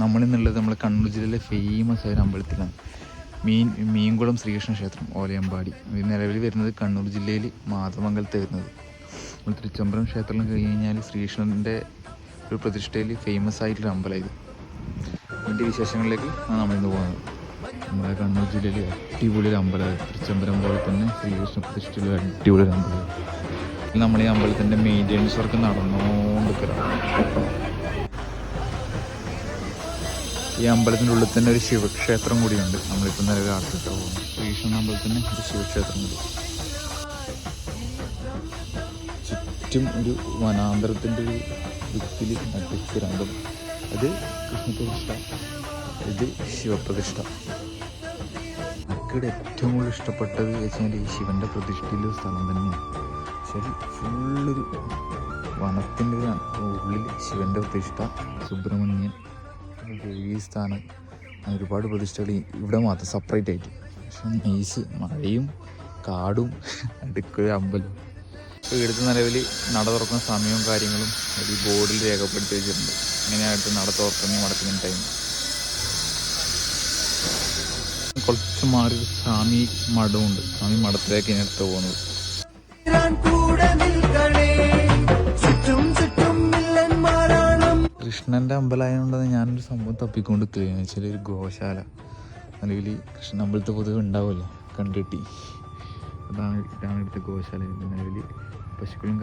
നമ്മളിന്നുള്ളത് നമ്മൾ കണ്ണൂർ ജില്ലയിലെ ഫേമസ് ആയ ഒരു അമ്പലത്തിലാണ്. മീൻകുളം ശ്രീകൃഷ്ണ ക്ഷേത്രം ഓലയമ്പാടി. ഇത് നിലവിൽ വരുന്നത് കണ്ണൂർ ജില്ലയിൽ മാതമംഗലത്ത് വരുന്നത്. നമ്മൾ തൃച്ചംബരം ക്ഷേത്രം കഴിഞ്ഞ് കഴിഞ്ഞാൽ ശ്രീകൃഷ്ണൻ്റെ ഒരു പ്രതിഷ്ഠയിൽ ഫേമസ് ആയിട്ടുള്ള അമ്പലം ഇത്. ഇതിൻ്റെ വിശേഷങ്ങളിലേക്ക് നമ്മളിന്ന് പോകുന്നത്. നമ്മുടെ കണ്ണൂർ ജില്ലയിൽ അടിപൊളി ഒരു അമ്പലമാണ്. തൃച്ചംബരം പോലെ തന്നെ ശ്രീകൃഷ്ണ പ്രതിഷ്ഠയിൽ അടിപൊളി ഒരു അമ്പലം. നമ്മൾ ഈ അമ്പലത്തിൻ്റെ മെയിൻ്റെനൻസ് വർക്ക് നടന്നുകൊണ്ടിരിക്കുകയാണ്. ഈ അമ്പലത്തിൻ്റെ ഉള്ളിൽ തന്നെ ഒരു ശിവക്ഷേത്രം കൂടിയുണ്ട്. നമ്മളിപ്പോൾ നിലവിൽ ആർട്ടിട്ട് പോകുന്നു. ശ്രീകൃഷ്ണ അമ്പലത്തിന് ഒരു ശിവക്ഷേത്രം കൂടി. ചുറ്റും ഒരു വനാന്തരത്തിൻ്റെ ഒരു ദിക്കിൽ നട്ടിച്ചൊരു അമ്പലം. അത് കൃഷ്ണപ്രതിഷ്ഠ, ഇത് ശിവപ്രതിഷ്ഠ. എനിക്കിവിടെ ഏറ്റവും കൂടുതൽ ഇഷ്ടപ്പെട്ടത് വെച്ചാൽ ഈ ശിവൻ്റെ പ്രതിഷ്ഠയിലൊരു സ്ഥലം തന്നെയാണ്. ശരി, ഫുള്ളൊരു വനത്തിൻ്റെ ഉള്ളിൽ ശിവൻ്റെ പ്രതിഷ്ഠ, സുബ്രഹ്മണ്യൻ, ദേവീസ്ഥാനം, ഒരുപാട് പ്രതിഷ്ഠകൾ ഇവിടെ മാത്രം സെപ്പറേറ്റ് ആയിട്ട്. പക്ഷെ നൈസ് മഴയും കാടും അടുക്കൊരു അമ്പലം. ഇപ്പോൾ ഇവിടുത്തെ നിലവിൽ നട തുറക്കുന്ന സമയവും കാര്യങ്ങളും ഒരു ബോർഡിൽ രേഖപ്പെടുത്തി വെച്ചിട്ടുണ്ട്. ഇങ്ങനെയായിട്ട് നട തുറക്കുന്ന നടക്കുന്ന ടൈം. കുറച്ച് മാറി സ്വാമി മഠമുണ്ട്. സ്വാമി മഠത്തിലേക്ക് ഇതിനടുത്ത് പോകുന്നത്. കൃഷ്ണൻ്റെ അമ്പലമായതുകൊണ്ടാണ് ഞാനൊരു സംഭവം തപ്പിക്കൊണ്ട് നിൽക്കുകയെന്ന് വെച്ചാൽ ഒരു ഗോശാല. നിലവിൽ കൃഷ്ണ അമ്പലത്തെ പൊതുവെ ഉണ്ടാവുമല്ലോ, കണ്ടിട്ടി. ഇതാണ് ഇവിടുത്തെ ഗോശാല. നിലവിൽ പശുക്കളും